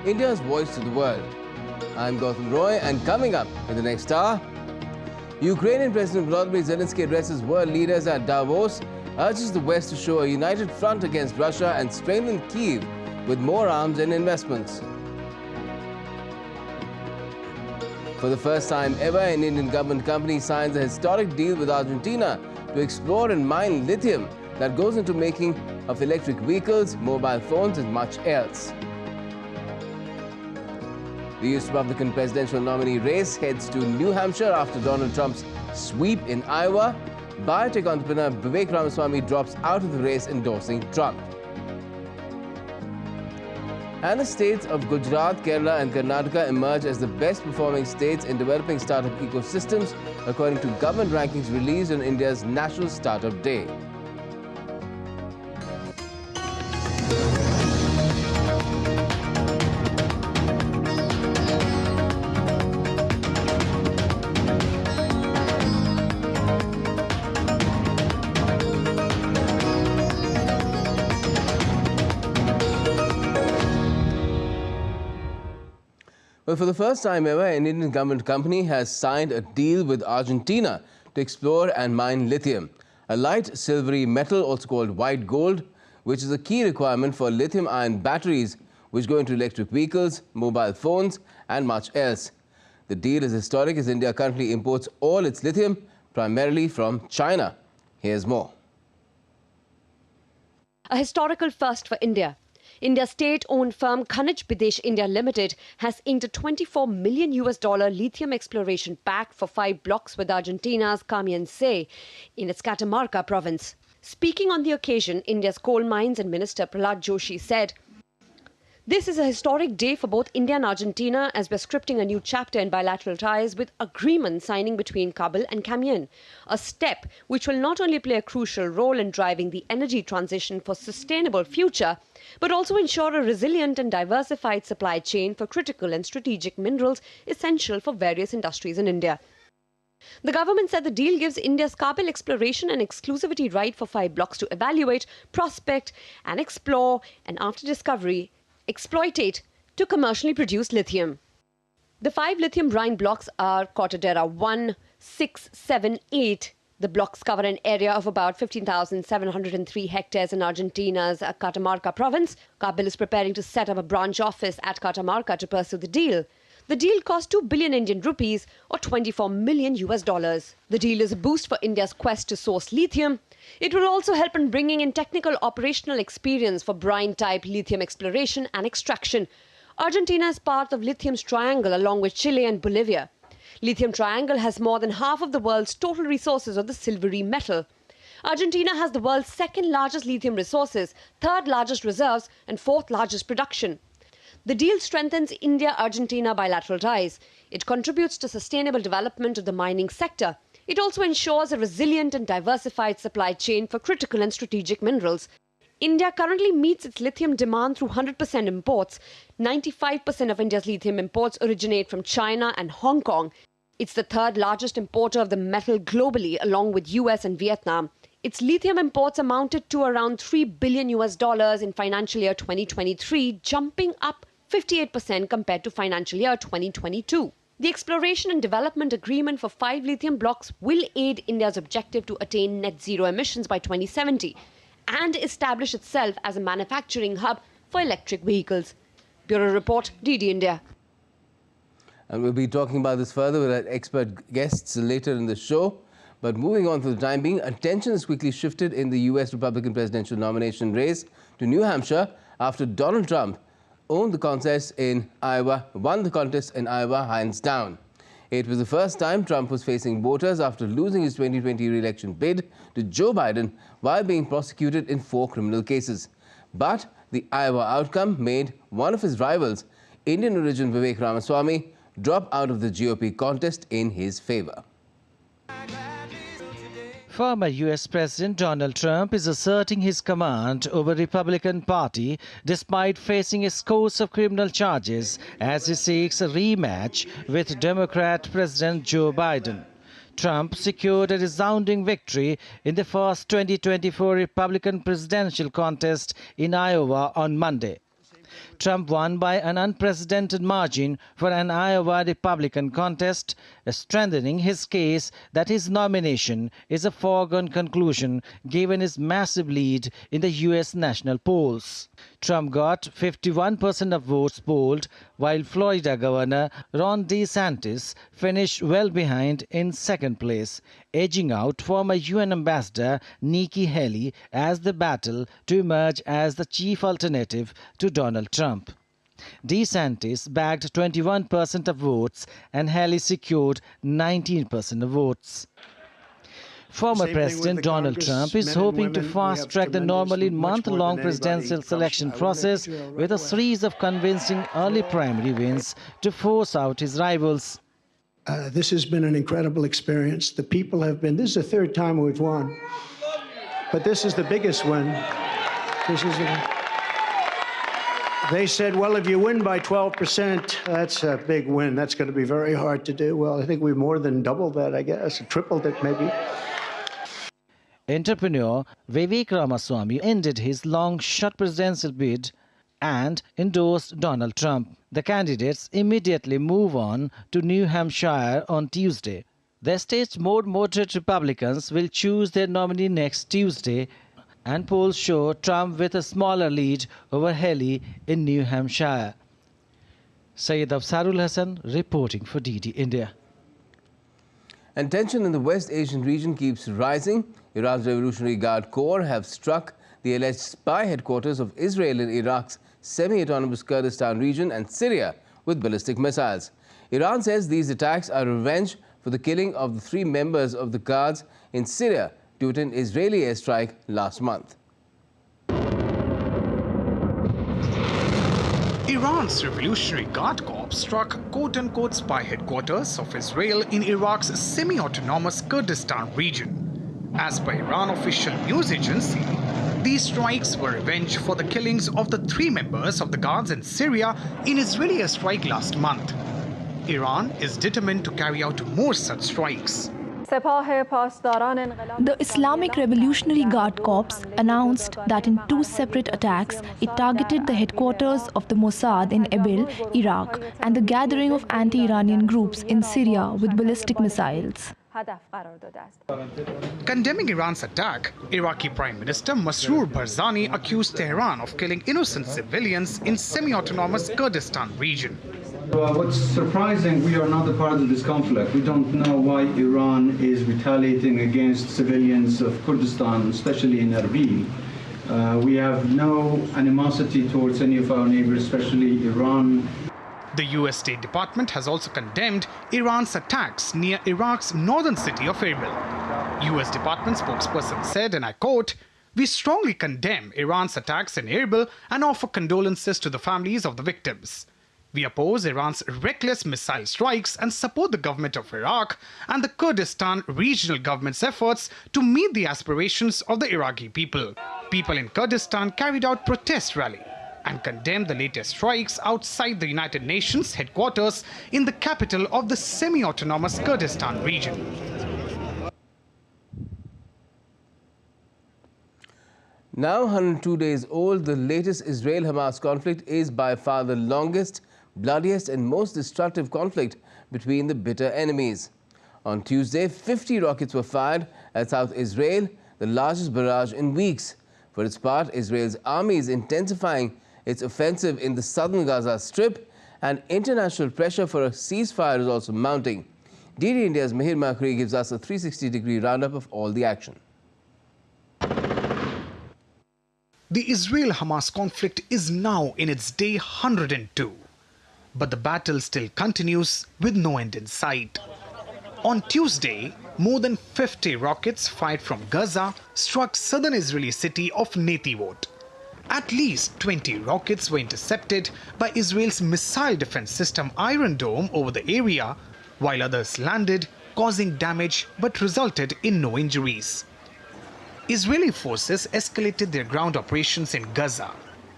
India's voice to the world. I'm Gautam Roy, and coming up in the next hour, Ukrainian President Volodymyr Zelenskyy addresses world leaders at Davos, urges the West to show a united front against Russia and strengthen Kyiv with more arms and investments. For the first time ever, an Indian government company signs a historic deal with Argentina to explore and mine lithium that goes into making of electric vehicles, mobile phones and much else. The US Republican presidential nominee race heads to New Hampshire after Donald Trump's sweep in Iowa. Biotech entrepreneur Vivek Ramaswamy drops out of the race, endorsing Trump. And the states of Gujarat, Kerala and Karnataka emerge as the best performing states in developing startup ecosystems, according to government rankings released on India's National Startup Day. Well, for the first time ever, an Indian government company has signed a deal with Argentina to explore and mine lithium, a light silvery metal also called white gold, which is a key requirement for lithium-ion batteries which go into electric vehicles, mobile phones and much else. The deal is historic as India currently imports all its lithium primarily from China. Here's more. A historical first for India. India's state-owned firm Khanij Bidesh India Limited has inked a $24 million lithium exploration pact for 5 blocks with Argentina's Camiense in its Catamarca province. Speaking on the occasion, India's Coal Mines and Minister Prahlad Joshi said, "This is a historic day for both India and Argentina as we're scripting a new chapter in bilateral ties with agreement signing between Kabul and Camiens, a step which will not only play a crucial role in driving the energy transition for sustainable future, but also ensure a resilient and diversified supply chain for critical and strategic minerals essential for various industries in India." The government said the deal gives India's Kabul exploration an exclusivity right for 5 blocks to evaluate, prospect and explore, and after discovery, exploitate to commercially produce lithium. The 5 lithium brine blocks are Cortadera 1, 6, 7, 8. The blocks cover an area of about 15,703 hectares in Argentina's Catamarca province. Kabul is preparing to set up a branch office at Catamarca to pursue the deal. The deal cost 2 billion Indian rupees or $24 million. The deal is a boost for India's quest to source lithium. It will also help in bringing in technical operational experience for brine-type lithium exploration and extraction. Argentina is part of Lithium's triangle along with Chile and Bolivia. Lithium Triangle has more than half of the world's total resources of the silvery metal. Argentina has the world's 2nd largest lithium resources, 3rd largest reserves and 4th largest production. The deal strengthens India-Argentina bilateral ties. It contributes to sustainable development of the mining sector. It also ensures a resilient and diversified supply chain for critical and strategic minerals. India currently meets its lithium demand through 100% imports. 95% of India's lithium imports originate from China and Hong Kong. It's the 3rd largest importer of the metal globally, along with US and Vietnam. Its lithium imports amounted to around $3 billion in financial year 2023, jumping up 58% compared to financial year 2022. The exploration and development agreement for 5 lithium blocks will aid India's objective to attain net zero emissions by 2070 and establish itself as a manufacturing hub for electric vehicles. Bureau Report, DD India. And we'll be talking about this further with our expert guests later in the show. But moving on for the time being, attention has quickly shifted in the US Republican presidential nomination race to New Hampshire after Donald Trump won the contest in Iowa hands down. It was the first time Trump was facing voters after losing his 2020 re-election bid to Joe Biden while being prosecuted in 4 criminal cases. But the Iowa outcome made one of his rivals, Indian origin Vivek Ramaswamy, drop out of the GOP contest in his favor. Former US President Donald Trump is asserting his command over the Republican Party despite facing a scores of criminal charges as he seeks a rematch with Democrat President Joe Biden. Trump secured a resounding victory in the first 2024 Republican presidential contest in Iowa on Monday. Trump won by an unprecedented margin for an Iowa Republican contest, strengthening his case that his nomination is a foregone conclusion given his massive lead in the U.S. national polls. Trump got 51% of votes polled, while Florida Governor Ron DeSantis finished well behind in second place, edging out former UN Ambassador Nikki Haley as they battle to emerge as the chief alternative to Donald Trump. DeSantis bagged 21% of votes and Haley secured 19% of votes. Former President Donald Trump is hoping to fast-track the normally month-long presidential selection process with a series of convincing early primary wins to force out his rivals. This has been an incredible experience. The people have been, this is the third time we've won, but this is the biggest win. They said, well, if you win by 12%, that's a big win. That's going to be very hard to do. Well, I think we've more than doubled that, I guess, tripled it maybe. Entrepreneur Vivek Ramaswamy ended his long-shot presidential bid and endorsed Donald Trump. The candidates immediately move on to New Hampshire on Tuesday. The state's more moderate Republicans will choose their nominee next Tuesday, and polls show Trump with a smaller lead over Haley in New Hampshire. Syed Afsarul Hassan reporting for DD India. And tension in the West Asian region keeps rising. Iran's Revolutionary Guard Corps have struck the alleged spy headquarters of Israel in Iraq's semi-autonomous Kurdistan region and Syria with ballistic missiles. Iran says these attacks are revenge for the killing of the 3 members of the Guards in Syria due to an Israeli airstrike last month. Iran's Revolutionary Guard Corps struck quote-unquote spy headquarters of Israel in Iraq's semi-autonomous Kurdistan region. As per Iran official news agency, these strikes were revenge for the killings of the 3 members of the Guards in Syria in Israeli airstrike last month. Iran is determined to carry out more such strikes. The Islamic Revolutionary Guard Corps announced that in 2 separate attacks, it targeted the headquarters of the Mossad in Erbil, Iraq, and the gathering of anti-Iranian groups in Syria with ballistic missiles. Condemning Iran's attack, Iraqi Prime Minister Masroor Barzani accused Tehran of killing innocent civilians in semi-autonomous Kurdistan region. What's surprising, we are not a part of this conflict. We don't know why Iran is retaliating against civilians of Kurdistan, especially in Erbil. We have no animosity towards any of our neighbors, especially Iran. The US State Department has also condemned Iran's attacks near Iraq's northern city of Erbil. US Department spokesperson said, and I quote, "We strongly condemn Iran's attacks in Erbil and offer condolences to the families of the victims. We oppose Iran's reckless missile strikes and support the government of Iraq and the Kurdistan regional government's efforts to meet the aspirations of the Iraqi people." People in Kurdistan carried out protest rally and condemned the latest strikes outside the United Nations headquarters in the capital of the semi-autonomous Kurdistan region. Now 102 days old, the latest Israel-Hamas conflict is by far the longest, bloodiest and most destructive conflict between the bitter enemies. On Tuesday, 50 rockets were fired at South Israel, the largest barrage in weeks. For its part, Israel's army is intensifying its offensive in the southern Gaza Strip, and international pressure for a ceasefire is also mounting. DD India's Mihir Makhri gives us a 360-degree roundup of all the action. The Israel-Hamas conflict is now in its day 102. But the battle still continues with no end in sight. On Tuesday, more than 50 rockets fired from Gaza struck southern Israeli city of Netivot. At least 20 rockets were intercepted by Israel's missile defense system Iron Dome over the area, while others landed, causing damage but resulted in no injuries. Israeli forces escalated their ground operations in Gaza,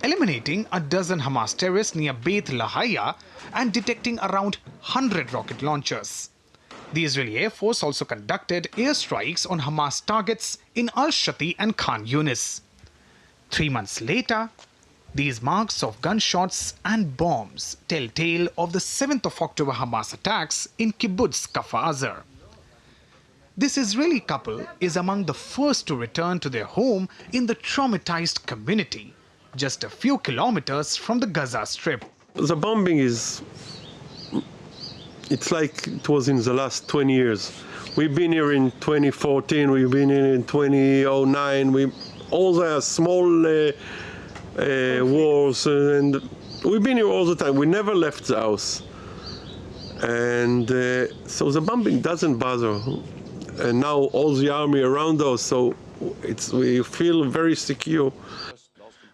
eliminating a dozen Hamas terrorists near Beit Lahaya and detecting around 100 rocket launchers. The Israeli Air Force also conducted airstrikes on Hamas targets in Al-Shati and Khan Yunis. 3 months later, These marks of gunshots and bombs tell tale of the 7th of October Hamas attacks in Kibbutz Kfar Aza. This Israeli couple is among the first to return to their home in the traumatized community, just a few kilometers from the Gaza Strip. The bombing it's like it was in the last 20 years. We've been here in 2014, we've been here in 2009, all the small wars, and we've been here all the time. We never left the house. And so the bombing doesn't bother. And now all the army around us, so we feel very secure.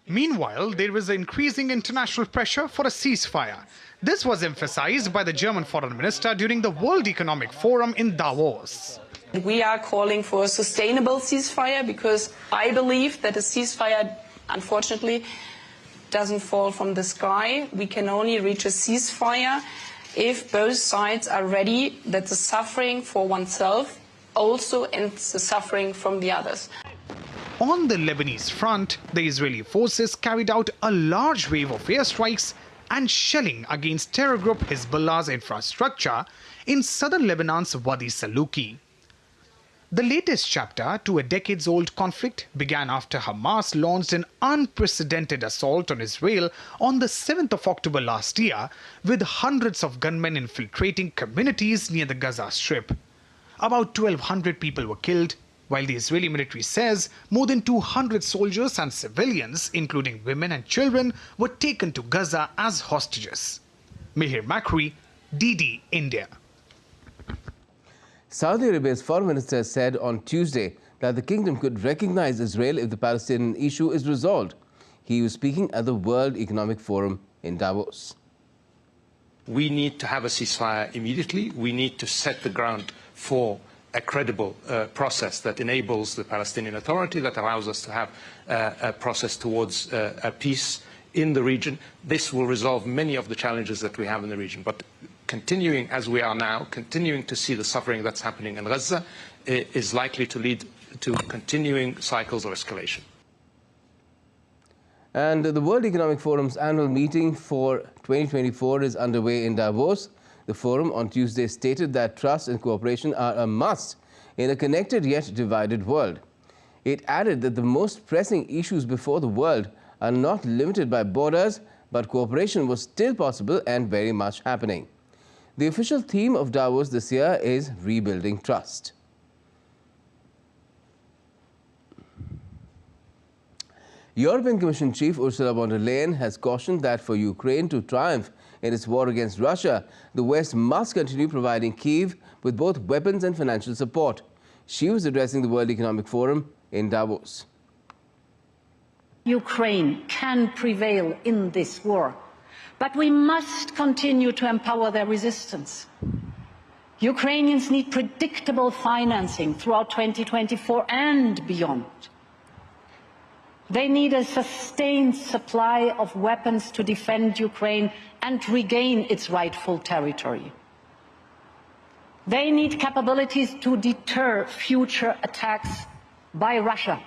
Meanwhile, there is increasing international pressure for a ceasefire. This was emphasized by the German foreign minister during the World Economic Forum in Davos. We are calling for a sustainable ceasefire because I believe that a ceasefire, unfortunately, doesn't fall from the sky. We can only reach a ceasefire if both sides are ready that the suffering for oneself also ends the suffering from the others. On the Lebanese front, the Israeli forces carried out a large wave of airstrikes and shelling against terror group Hezbollah's infrastructure in southern Lebanon's Wadi Saluki. The latest chapter to a decades-old conflict began after Hamas launched an unprecedented assault on Israel on the 7th of October last year, with hundreds of gunmen infiltrating communities near the Gaza Strip. About 1,200 people were killed, while the Israeli military says more than 200 soldiers and civilians, including women and children, were taken to Gaza as hostages. Mihir Makri, DD, India. Saudi Arabia's foreign minister said on Tuesday that the kingdom could recognize Israel if the Palestinian issue is resolved. He was speaking at the World Economic Forum in Davos. We need to have a ceasefire immediately. We need to set the ground for a credible process that enables the Palestinian Authority, that allows us to have a process towards a peace in the region. This will resolve many of the challenges that we have in the region. But continuing as we are now, continuing to see the suffering that's happening in Gaza is likely to lead to continuing cycles of escalation. And the World Economic Forum's annual meeting for 2024 is underway in Davos. The forum on Tuesday stated that trust and cooperation are a must in a connected yet divided world. It added that the most pressing issues before the world are not limited by borders, but cooperation was still possible and very much happening. The official theme of Davos this year is rebuilding trust. European Commission Chief Ursula von der Leyen has cautioned that for Ukraine to triumph in its war against Russia, the West must continue providing Kyiv with both weapons and financial support. She was addressing the World Economic Forum in Davos. Ukraine can prevail in this war, but we must continue to empower their resistance. Ukrainians need predictable financing throughout 2024 and beyond. They need a sustained supply of weapons to defend Ukraine and regain its rightful territory. They need capabilities to deter future attacks by Russia.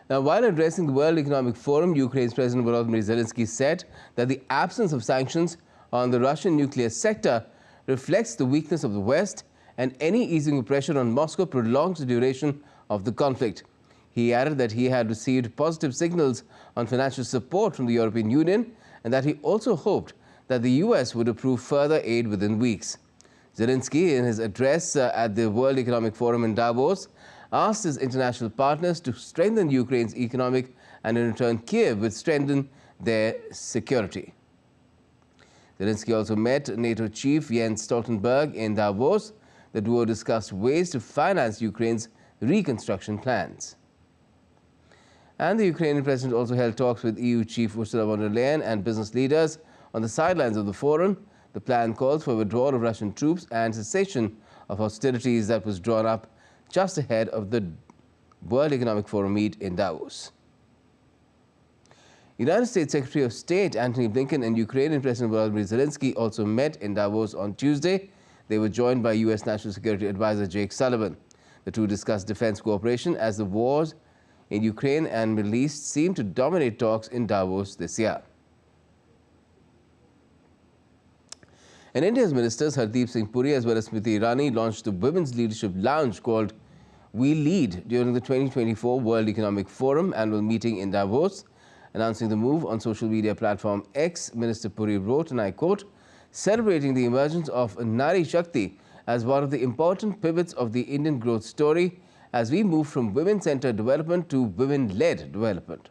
Now, while addressing the World Economic Forum, Ukraine's President Volodymyr Zelenskyy said that the absence of sanctions on the Russian nuclear sector reflects the weakness of the West, and any easing of pressure on Moscow prolongs the duration of the conflict. He added that he had received positive signals on financial support from the European Union and that he also hoped that the US would approve further aid within weeks. Zelenskyy, in his address at the World Economic Forum in Davos, asked his international partners to strengthen Ukraine's economic and in return Kyiv would strengthen their security. Zelenskyy also met NATO chief Jens Stoltenberg in Davos. The duo discussed ways to finance Ukraine's reconstruction plans. And the Ukrainian president also held talks with EU chief Ursula von der Leyen and business leaders on the sidelines of the forum. The plan calls for withdrawal of Russian troops and cessation of hostilities that was drawn up just ahead of the World Economic Forum meet in Davos. United States Secretary of State Antony Blinken and Ukrainian President Volodymyr Zelenskyy also met in Davos on Tuesday. They were joined by U.S. National Security Advisor Jake Sullivan. The two discussed defense cooperation as the wars in Ukraine and Middle East seem to dominate talks in Davos this year. And India's ministers Hardeep Singh Puri as well as Smriti Irani launched the Women's Leadership Lounge called We Lead during the 2024 World Economic Forum annual meeting in Davos. Announcing the move on social media platform X, Minister Puri wrote, and I quote, "Celebrating the emergence of Nari Shakti as one of the important pivots of the Indian growth story as we move from women-centered development to women-led development."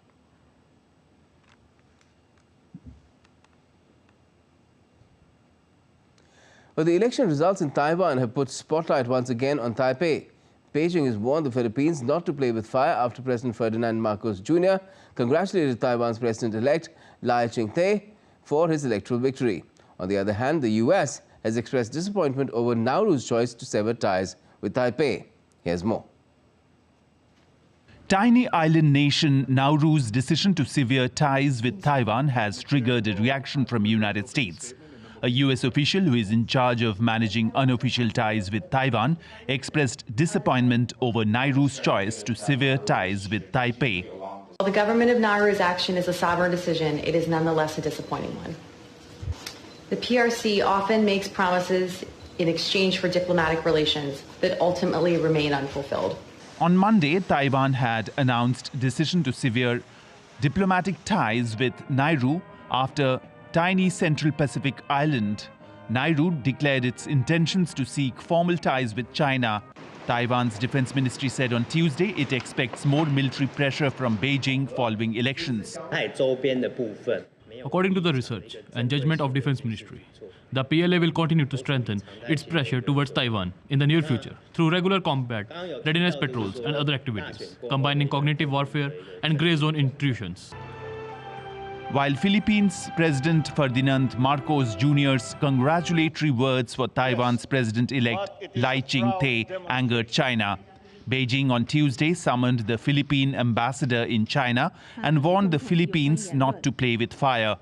But the election results in Taiwan have put spotlight once again on Taipei. Beijing has warned the Philippines not to play with fire after President Ferdinand Marcos Jr. congratulated Taiwan's President-elect Lai Ching-te for his electoral victory. On the other hand, the US has expressed disappointment over Nauru's choice to sever ties with Taipei. Here's more. Tiny island nation Nauru's decision to sever ties with Taiwan has triggered a reaction from the United States. A US official who is in charge of managing unofficial ties with Taiwan expressed disappointment over Nauru's choice to sever ties with Taipei. While the government of Nauru's action is a sovereign decision, it is nonetheless a disappointing one. The PRC often makes promises in exchange for diplomatic relations that ultimately remain unfulfilled. On Monday, Taiwan had announced decision to sever diplomatic ties with Nauru after tiny Central Pacific island. Nauru declared its intentions to seek formal ties with China. Taiwan's defense ministry said on Tuesday it expects more military pressure from Beijing following elections. According to the research and judgment of Defense Ministry, the PLA will continue to strengthen its pressure towards Taiwan in the near future through regular combat, readiness patrols and other activities, combining cognitive warfare and grey zone intrusions. While Philippines President Ferdinand Marcos Jr.'s congratulatory words for Taiwan's President-elect Lai Ching-te angered China, Beijing on Tuesday summoned the Philippine ambassador in China and warned the Philippines not to play with fire.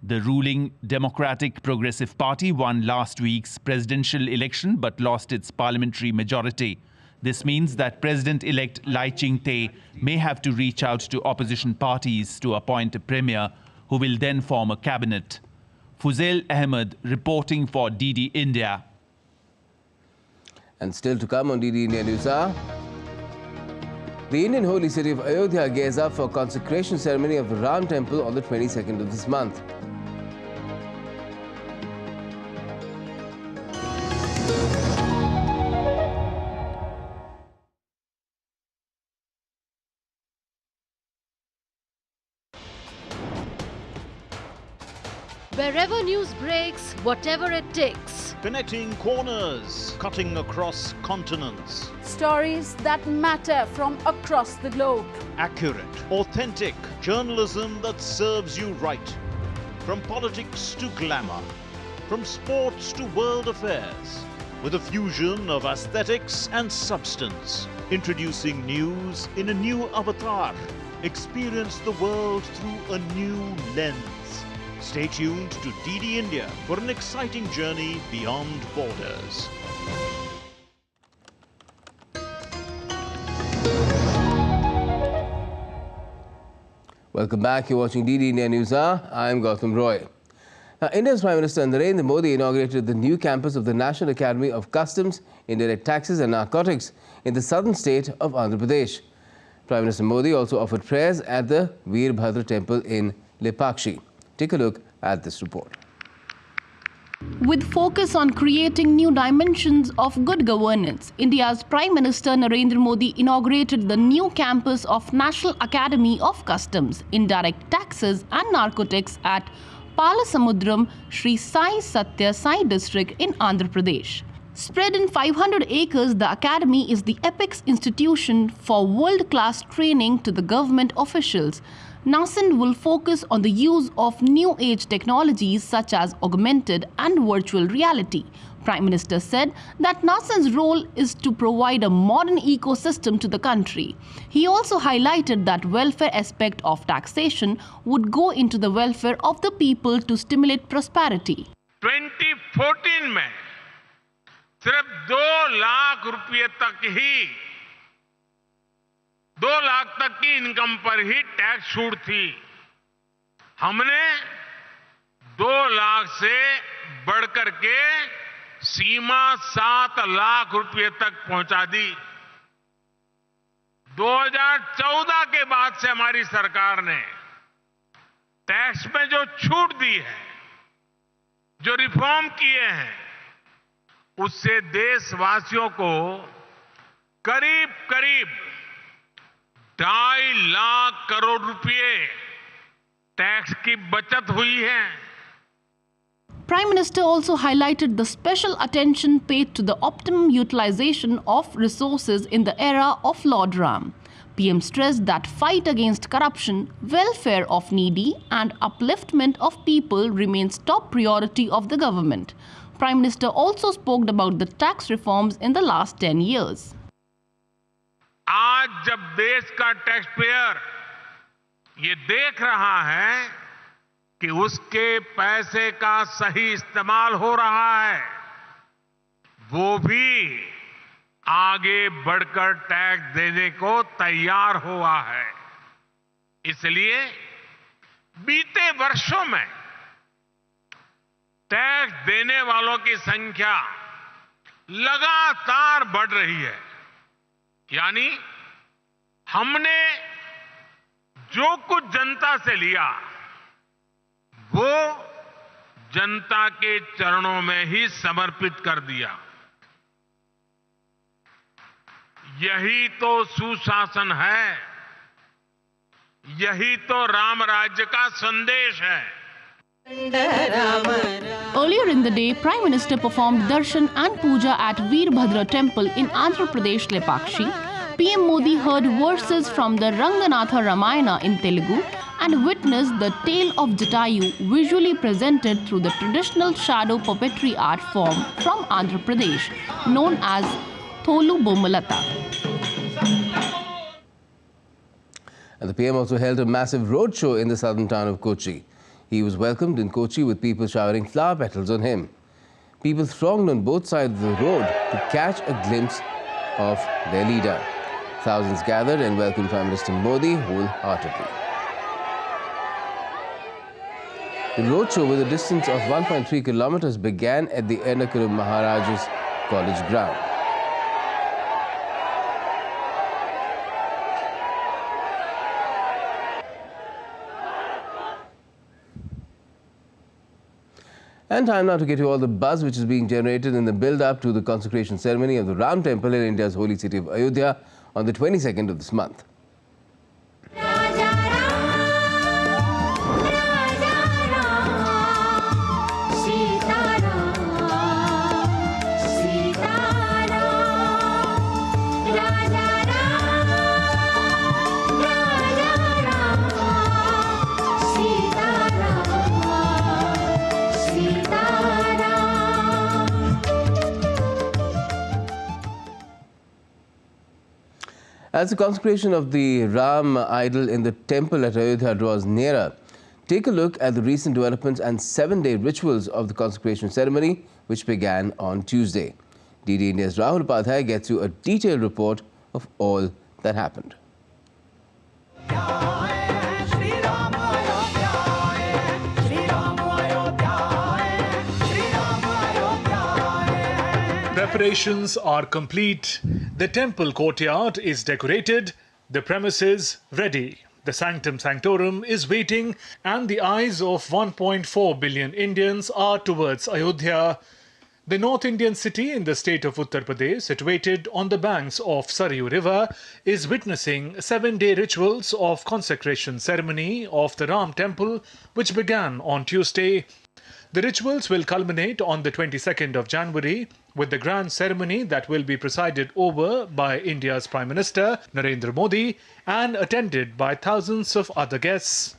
The ruling Democratic Progressive Party won last week's presidential election but lost its parliamentary majority. This means that President-elect Lai Ching-te may have to reach out to opposition parties to appoint a premier who will then form a cabinet. Fuzail Ahmed reporting for DD India. And still to come on DD India News Hour, the Indian holy city of Ayodhya gears up for consecration ceremony of the Ram temple on the 22nd of this month. Wherever news breaks, whatever it takes. Connecting corners, cutting across continents. Stories that matter from across the globe. Accurate, authentic journalism that serves you right. From politics to glamour, from sports to world affairs, with a fusion of aesthetics and substance. Introducing news in a new avatar. Experience the world through a new lens. Stay tuned to DD India for an exciting journey beyond borders. Welcome back. You're watching DD India News Hour. I'm Gautam Roy. Now, India's Prime Minister Narendra Modi inaugurated the new campus of the National Academy of Customs, Indirect Taxes and Narcotics in the southern state of Andhra Pradesh. Prime Minister Modi also offered prayers at the Veerbhadra temple in Lepakshi. Take a look at this report. With focus on creating new dimensions of good governance, India's Prime Minister Narendra Modi inaugurated the new campus of National Academy of Customs, Indirect Taxes and Narcotics at Palasamudram, Sri Sai Satya Sai district in Andhra Pradesh. Spread in 500 acres, the academy is the apex institution for world-class training to the government officials. NACIN will focus on the use of new-age technologies such as augmented and virtual reality. Prime Minister said that NACIN's role is to provide a modern ecosystem to the country. He also highlighted that welfare aspect of taxation would go into the welfare of the people to stimulate prosperity. 2014 में सिर्फ 2 लाख रुपये तक ही 2 लाख तक की income पर ही tax छूट थी। हमने 2 लाख से बढ़कर के सीमा 7 लाख रुपए तक पहुंचा दी। 2014 के बाद से हमारी सरकार ने टैक्स में जो छूट दी है, जो रिफॉर्म किए हैं, उससे देशवासियों को करीब करीब 2.5 लाख करोड़ रुपए टैक्स की बचत हुई है। Prime Minister also highlighted the special attention paid to the optimum utilization of resources in the era of Lord Ram. PM stressed that fight against corruption, welfare of needy and upliftment of people remains top priority of the government. Prime Minister also spoke about the tax reforms in the last 10 years. आज जब देश का tax payer ये देख रहा है कि उसके पैसे का सही इस्तेमाल हो रहा है, वो भी आगे बढ़कर टैक्स देने को तैयार हुआ है। इसलिए बीते वर्षों में टैक्स देने वालों की संख्या लगातार बढ़ रही है। यानी हमने जो कुछ जनता से लिया, वो जनता के चरणों में ही समर्पित कर दिया। यही तो सुशासन है, यही तो राम राज्य का संदेश है। Earlier in the day, Prime Minister performed darshan and puja at Veerbhadra temple in Andhra Pradesh, Lepakshi. PM Modi heard verses from the Ranganatha Ramayana in Telugu and witnessed the tale of Jatayu visually presented through the traditional shadow puppetry art form from Andhra Pradesh, known as Tholu Bommalata. And the PM also held a massive roadshow in the southern town of Kochi. He was welcomed in Kochi with people showering flower petals on him. People thronged on both sides of the road to catch a glimpse of their leader. Thousands gathered and welcomed Prime Minister Modi wholeheartedly. The roadshow with a distance of 1.3 kilometers began at the Ernakulam Maharaja's College ground. And time now to get you all the buzz which is being generated in the build-up to the consecration ceremony of the Ram Temple in India's holy city of Ayodhya on the 22nd of this month. As the consecration of the Ram idol in the temple at Ayodhya draws nearer, take a look at the recent developments and 7-day rituals of the consecration ceremony, which began on Tuesday. DD India's Rahul Padhaya gets you a detailed report of all that happened. Preparations are complete. The temple courtyard is decorated, the premises ready. The sanctum sanctorum is waiting, and the eyes of 1.4 billion Indians are towards Ayodhya. The North Indian city in the state of Uttar Pradesh, situated on the banks of Saryu River, is witnessing 7-day rituals of consecration ceremony of the Ram temple, which began on Tuesday. The rituals will culminate on the 22nd of January with the grand ceremony that will be presided over by India's Prime Minister Narendra Modi and attended by thousands of other guests.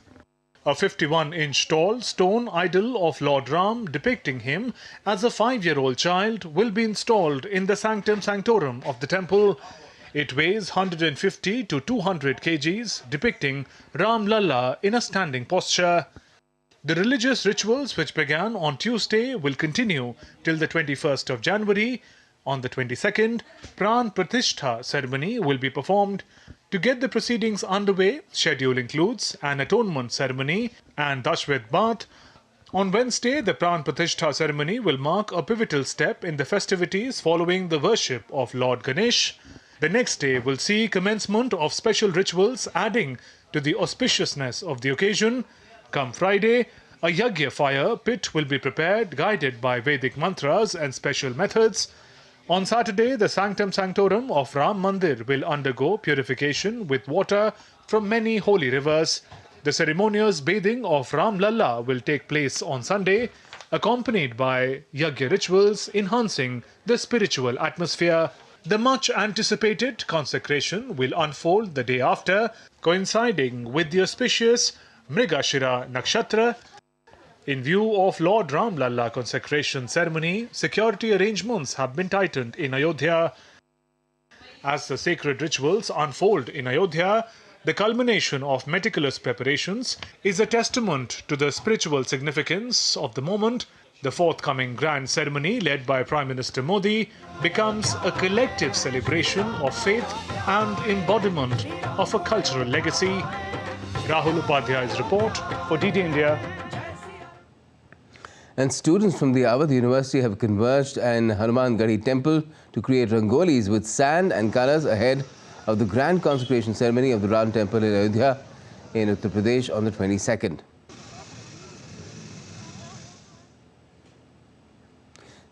A 51-inch tall stone idol of Lord Ram depicting him as a 5-year-old child will be installed in the sanctum sanctorum of the temple. It weighs 150 to 200 kgs, depicting Ram Lalla in a standing posture. The religious rituals which began on Tuesday will continue till the 21st of January. On the 22nd, Pran Pratishtha ceremony will be performed. To get the proceedings underway, schedule includes an atonement ceremony and Dashwet Bath. On Wednesday, the Pran Pratishtha ceremony will mark a pivotal step in the festivities following the worship of Lord Ganesh. The next day will see commencement of special rituals adding to the auspiciousness of the occasion. Come Friday, a yagya fire pit will be prepared, guided by Vedic mantras and special methods. On Saturday, the Sanctum Sanctorum of Ram Mandir will undergo purification with water from many holy rivers. The ceremonious bathing of Ram Lalla will take place on Sunday, accompanied by yagya rituals enhancing the spiritual atmosphere. The much anticipated consecration will unfold the day after, coinciding with the auspicious Mrigashira Nakshatra. In view of Lord Ram Lalla consecration ceremony, security arrangements have been tightened in Ayodhya. As the sacred rituals unfold in Ayodhya, the culmination of meticulous preparations is a testament to the spiritual significance of the moment. The forthcoming grand ceremony, led by Prime Minister Modi, becomes a collective celebration of faith and embodiment of a cultural legacy. Rahul Upadhyay's report for DD India. And students from the Awadh University have converged in Hanuman Gadi temple to create rangolis with sand and colors ahead of the grand consecration ceremony of the Ram temple in Ayodhya in Uttar Pradesh on the 22nd.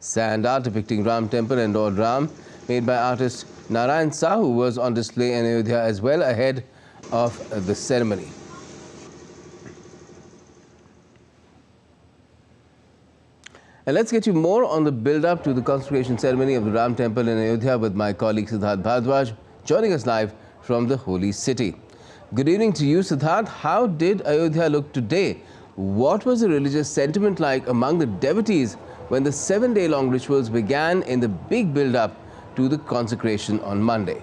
Sand art depicting Ram temple and Lord Ram, made by artist Narayan Sahu, was on display in Ayodhya as well ahead of the ceremony. And let's get you more on the build-up to the consecration ceremony of the Ram temple in Ayodhya with my colleague Siddharth Bhardwaj, joining us live from the holy city. Good evening to you, Siddharth. How did Ayodhya look today? What was the religious sentiment like among the devotees when the 7-day-long rituals began in the big build-up to the consecration on Monday?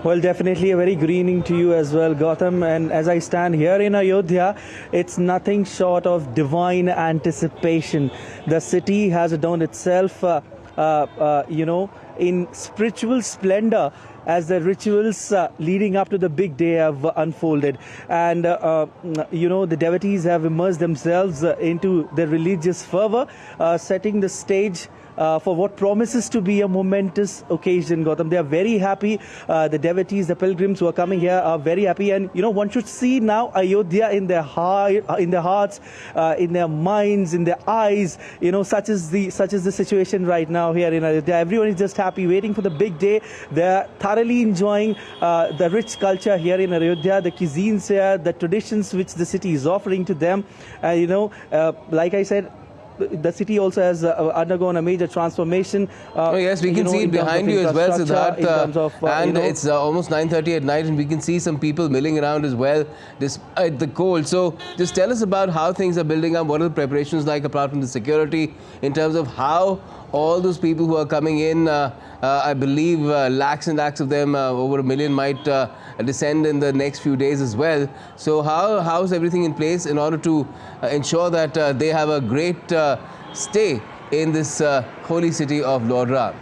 Well, definitely a very good evening to you as well, Gautam. And as I stand here in Ayodhya, it's nothing short of divine anticipation. The city has adorned itself, in spiritual splendor as the rituals leading up to the big day have unfolded. And, the devotees have immersed themselves into the religious fervor, setting the stage for what promises to be a momentous occasion, Gautam. They are very happy. The devotees, the pilgrims who are coming here are very happy. And, one should see now Ayodhya in their hearts, in their minds, in their eyes. Such is the situation right now here in Ayodhya. Everyone is just happy, waiting for the big day. They are thoroughly enjoying the rich culture here in Ayodhya, the cuisines here, the traditions which the city is offering to them. Like I said, the city also has undergone a major transformation. Oh yes, we can see it behind you as well, Siddharth. It's almost 9:30 at night, and we can see some people milling around as well, despite the cold. So just tell us about how things are building up. What are the preparations like, apart from the security, in terms of how all those people who are coming in, I believe lakhs and lakhs of them, over 1 million, might descend in the next few days as well. So how's everything in place in order to ensure that they have a great stay in this holy city of Lord Ram?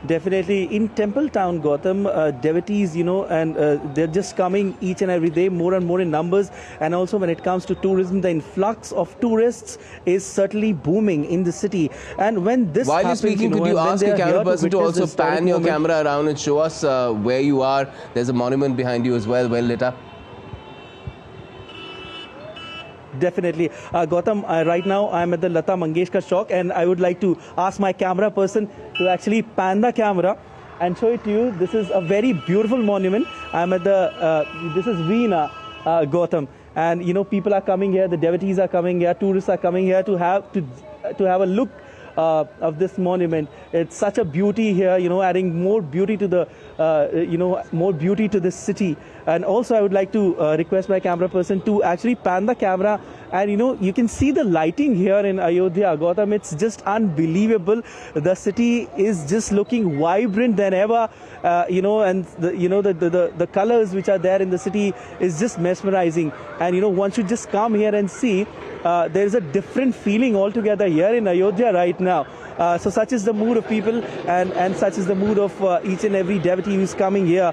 Definitely. In Temple Town, Gautam, devotees, and they're just coming each and every day, more and more in numbers. And also when it comes to tourism, the influx of tourists is certainly booming in the city. And when this While happens, you're speaking, could you ask your camera person to also pan your moment. camera around and show us where you are? There's a monument behind you as well lit up. Definitely. Gautam, right now I'm at the Lata Mangeshkar Chowk, and I would like to ask my camera person to actually pan the camera and show it to you. This is a very beautiful monument. I'm at this is Veena, Gautam. And, people are coming here, the devotees are coming here, tourists are coming here to have a look of this monument. It's such a beauty here, adding more beauty to the, more beauty to this city. And also I would like to request my camera person to actually pan the camera, and you can see the lighting here in Ayodhya, Gautam. It's just unbelievable. The city is just looking vibrant than ever, and the colors which are there in the city is just mesmerizing. And one should just come here and see. There's a different feeling altogether here in Ayodhya right now. So such is the mood of people, and such is the mood of each and every devotee who's coming here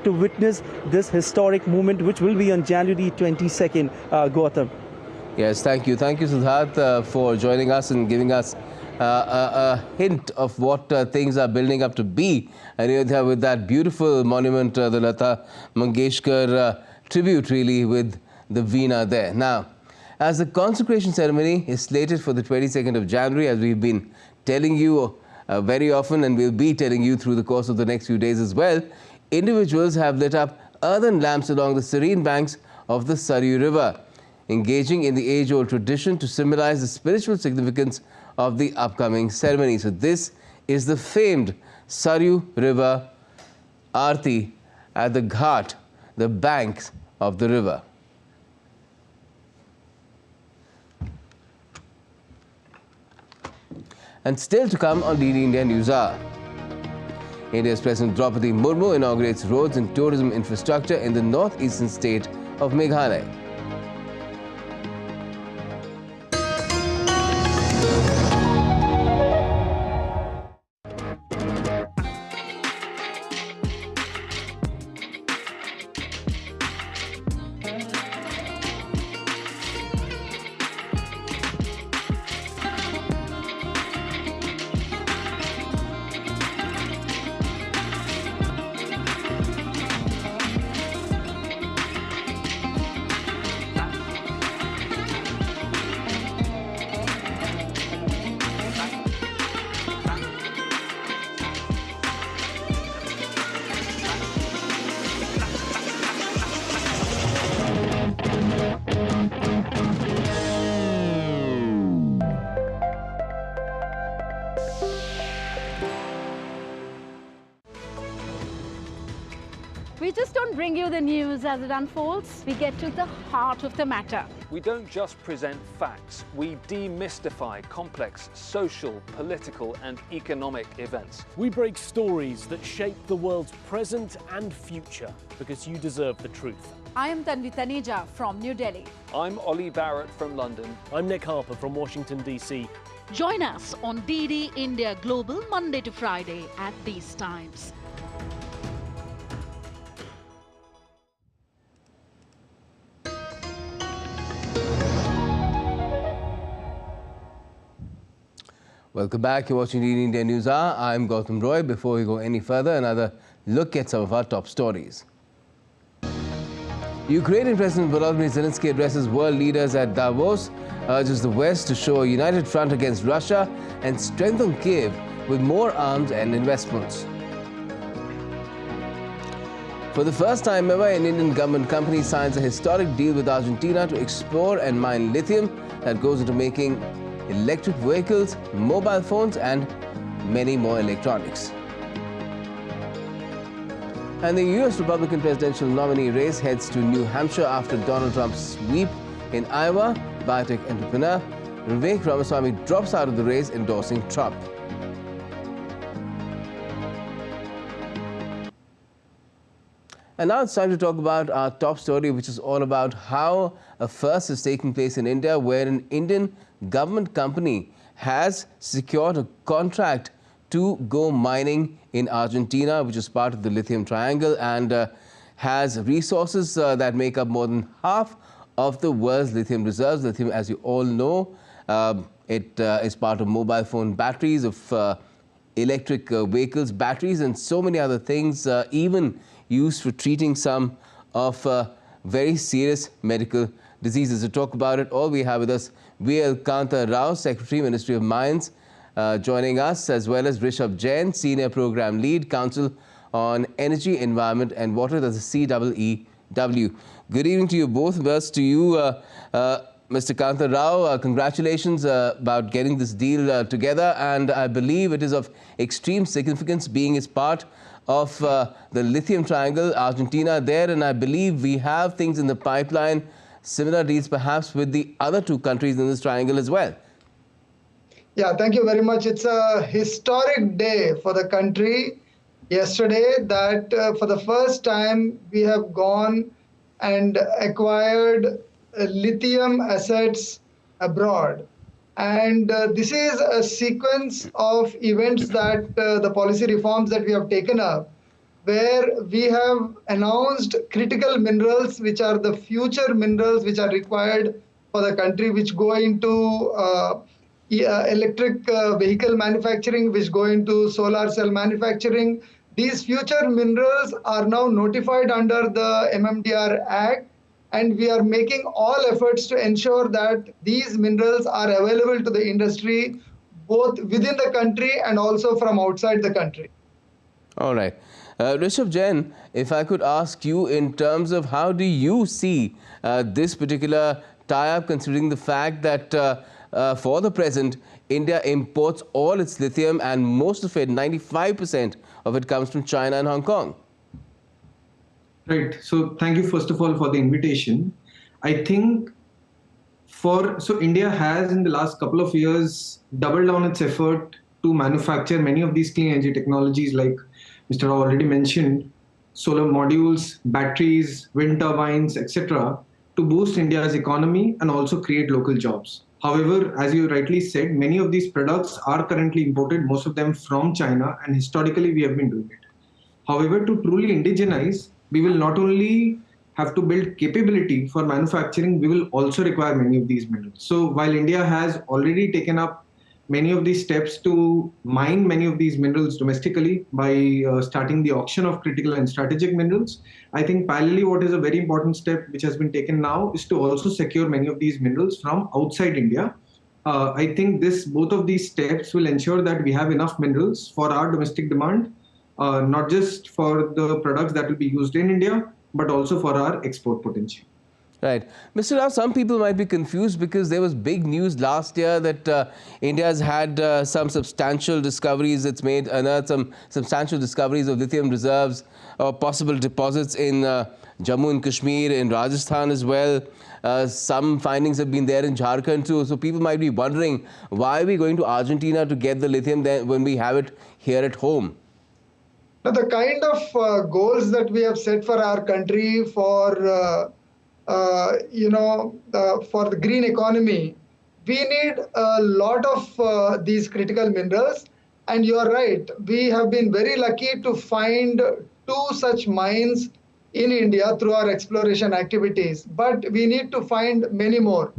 to witness this historic moment, which will be on January 22nd, Gautam. Yes, thank you. Thank you, Siddharth, for joining us and giving us a hint of what things are building up to be. And with that beautiful monument, the Lata Mangeshkar tribute, really, with the Veena there. Now, as the consecration ceremony is slated for the 22nd of January, as we've been telling you very often, and we'll be telling you through the course of the next few days as well, individuals have lit up earthen lamps along the serene banks of the Saryu River, engaging in the age-old tradition to symbolize the spiritual significance of the upcoming ceremony. So this is the famed Saryu River Aarti at the Ghat, the banks of the river. And still to come on DD India News Hour. India's President Draupadi Murmu inaugurates roads and tourism infrastructure in the northeastern state of Meghalaya. We just don't bring you the news as it unfolds. We get to the heart of the matter. We don't just present facts. We demystify complex social, political and economic events. We break stories that shape the world's present and future because you deserve the truth. I am Tanvi Taneja from New Delhi. I'm Ollie Barrett from London. I'm Nick Harper from Washington, D.C. Join us on DD India Global Monday to Friday at these times. Welcome back. You're watching DD India News Hour. I'm Gautam Roy. Before we go any further, another look at some of our top stories. Ukrainian President Volodymyr Zelenskyy addresses world leaders at Davos, urges the West to show a united front against Russia and strengthen Kiev with more arms and investments. For the first time ever, an Indian government company signs a historic deal with Argentina to explore and mine lithium that goes into making electric vehicles, mobile phones and many more electronics. And the US Republican presidential nominee race heads to New Hampshire after Donald Trump's sweep in Iowa. Biotech entrepreneur Vivek Ramaswamy drops out of the race, endorsing Trump. And now it's time to talk about our top story, which is all about how a first is taking place in India, where an Indian government company has secured a contract to go mining in Argentina, which is part of the Lithium Triangle, and has resources that make up more than half of the world's lithium reserves. Lithium, as you all know, it is part of mobile phone batteries, of electric vehicles batteries, and so many other things, even used for treating some of very serious medical diseases. To talk about it all, we have with us V.L. Kanta Rao, Secretary, Ministry of Mines, joining us, as well as Rishabh Jain, Senior Program Lead, Council on Energy, Environment and Water, that's the CEEW. Good evening to you both. First to you, Mr. Kanta Rao, congratulations about getting this deal together, and I believe it is of extreme significance, being as part of the lithium triangle, Argentina there, and I believe we have things in the pipeline, similar deals perhaps with the other two countries in this triangle as well. Yeah, thank you very much. It's a historic day for the country yesterday that for the first time we have gone and acquired lithium assets abroad. And this is a sequence of events that the policy reforms that we have taken up, where we have announced critical minerals, which are the future minerals which are required for the country, which go into electric vehicle manufacturing, which go into solar cell manufacturing. These future minerals are now notified under the MMDR Act, and we are making all efforts to ensure that these minerals are available to the industry, both within the country and also from outside the country. All right. Rishabh Jain, if I could ask you in terms of how do you see this particular tie-up, considering the fact that for the present, India imports all its lithium and most of it, 95% of it, comes from China and Hong Kong. Right. So thank you first of all for the invitation. I think India has in the last couple of years doubled down its effort to manufacture many of these clean energy technologies, like Mr. Rao already mentioned, solar modules, batteries, wind turbines, etc., to boost India's economy and also create local jobs. However, as you rightly said, many of these products are currently imported, most of them from China, and historically we have been doing it. However, to truly indigenize, we will not only have to build capability for manufacturing, we will also require many of these minerals. So while India has already taken up many of these steps to mine many of these minerals domestically by starting the auction of critical and strategic minerals, I think parallelly what is a very important step which has been taken now is to also secure many of these minerals from outside India. I think both of these steps will ensure that we have enough minerals for our domestic demand, not just for the products that will be used in India, but also for our export potential. Right. Mr. Rao, some people might be confused because there was big news last year that India has had some substantial discoveries. It's unearthed some substantial discoveries of lithium reserves or possible deposits in Jammu and Kashmir, in Rajasthan as well. Some findings have been there in Jharkhand too. So people might be wondering, why are we going to Argentina to get the lithium then when we have it here at home? Now, the kind of goals that we have set for our country for for the green economy, we need a lot of these critical minerals. And you are right, we have been very lucky to find 2 such mines in India through our exploration activities. But we need to find many more.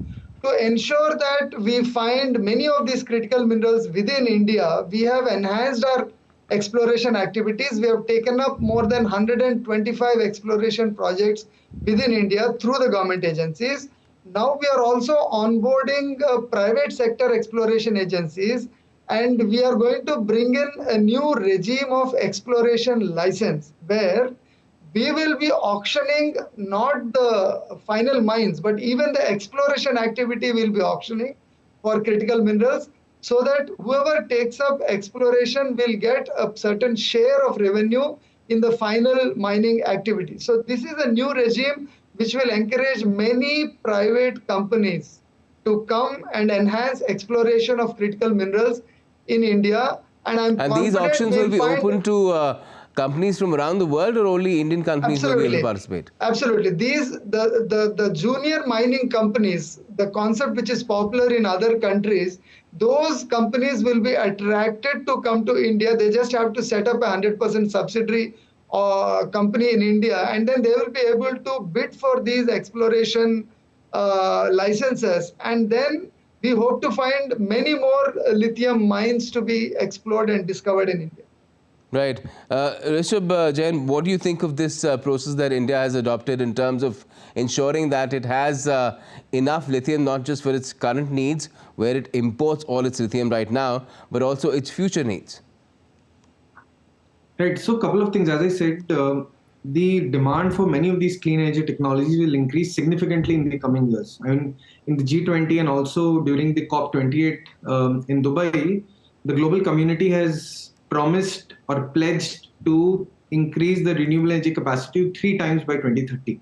To ensure that we find many of these critical minerals within India, we have enhanced our exploration activities. We have taken up more than 125 exploration projects within India through the government agencies. Now we are also onboarding private sector exploration agencies, and we are going to bring in a new regime of exploration license where we will be auctioning not the final mines, but even the exploration activity will be auctioning for critical minerals, so that whoever takes up exploration will get a certain share of revenue in the final mining activity. So this is a new regime which will encourage many private companies to come and enhance exploration of critical minerals in India. And these auctions will be open to companies from around the world, or only Indian companies will be able to participate? Absolutely. The junior mining companies, the concept which is popular in other countries, those companies will be attracted to come to India. They just have to set up a 100% subsidiary company in India, and then they will be able to bid for these exploration licenses. And then we hope to find many more lithium mines to be explored and discovered in India. Right. Rishabh Jain, what do you think of this process that India has adopted in terms of ensuring that it has enough lithium, not just for its current needs, where it imports all its lithium right now, but also its future needs? Right. So a couple of things. As I said, the demand for many of these clean energy technologies will increase significantly in the coming years. I mean, in the G20 and also during the COP28 in Dubai, the global community has promised or pledged to increase the renewable energy capacity 3 times by 2030.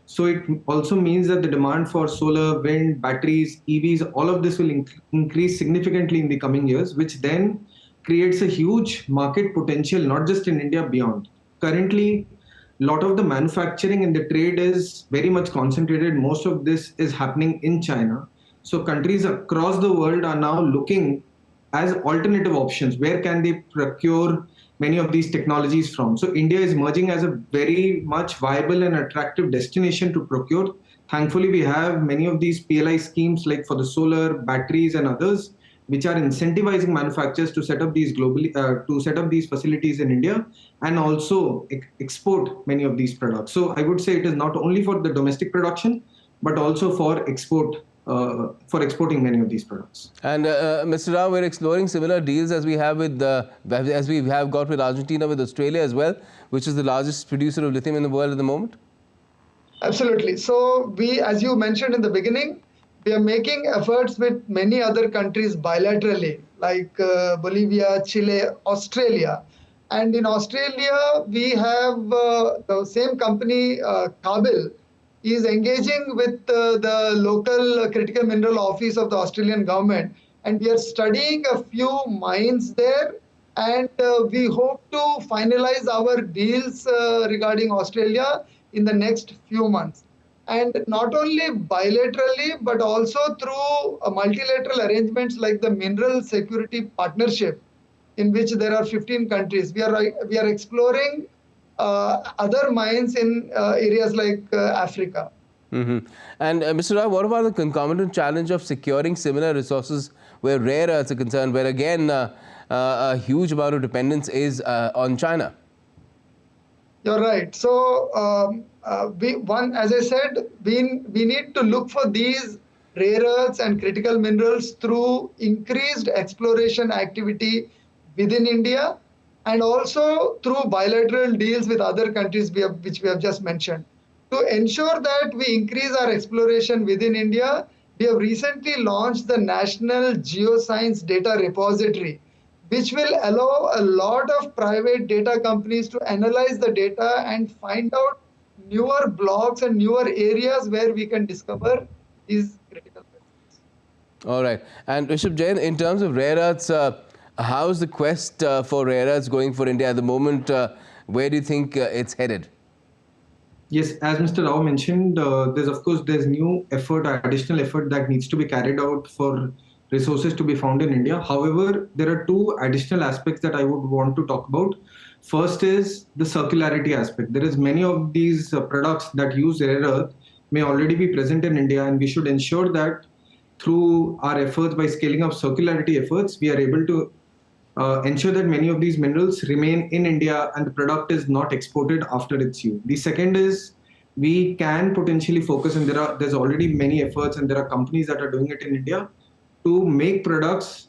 So it also means that the demand for solar, wind, batteries, EVs, all of this will increase significantly in the coming years, which then creates a huge market potential, not just in India, beyond. Currently, a lot of the manufacturing and the trade is very much concentrated. Most of this is happening in China. So countries across the world are now looking as alternative options. Where can they procure many of these technologies from? So India is emerging as a very much viable and attractive destination to procure. Thankfully, we have many of these PLI schemes like for the solar, batteries and others, which are incentivizing manufacturers to set up these globally, to set up these facilities in India and also export many of these products. So I would say it is not only for the domestic production, but also for exporting many of these products. And Mr. Rao, we're exploring similar deals as we have with got with Argentina, with Australia as well, which is the largest producer of lithium in the world at the moment. Absolutely. So we, as you mentioned in the beginning, we are making efforts with many other countries bilaterally, like Bolivia, Chile, Australia. And in Australia, we have the same company, Kabil, is engaging with the local critical mineral office of the Australian government. And we are studying a few mines there. And we hope to finalize our deals regarding Australia in the next few months. And not only bilaterally, but also through multilateral arrangements like the Mineral Security Partnership, in which there are 15 countries. We are exploring other mines in areas like Africa. Mm-hmm. And Mr. Rao, what about the concomitant challenge of securing similar resources where rare earths are concerned, where again a huge amount of dependence is on China? You're right. So as I said, we need to look for these rare earths and critical minerals through increased exploration activity within India, and also through bilateral deals with other countries which we have just mentioned. To ensure that we increase our exploration within India, we have recently launched the National Geoscience Data Repository, which will allow a lot of private data companies to analyze the data and find out newer blocks and newer areas where we can discover these critical minerals. All right. And Rishabh Jain, in terms of rare earths, how is the quest for rare earths going for India at the moment? Where do you think it's headed? Yes, as Mr. Rao mentioned, there's new effort, additional effort that needs to be carried out for resources to be found in India. However, there are two additional aspects that I would want to talk about. First is the circularity aspect. There is many of these products that use rare earth may already be present in India, and we should ensure that through our efforts, by scaling up circularity efforts, we are able to ensure that many of these minerals remain in India and the product is not exported after its use. The second is we can potentially focus, and there's already many efforts and there are companies that are doing it in India to make products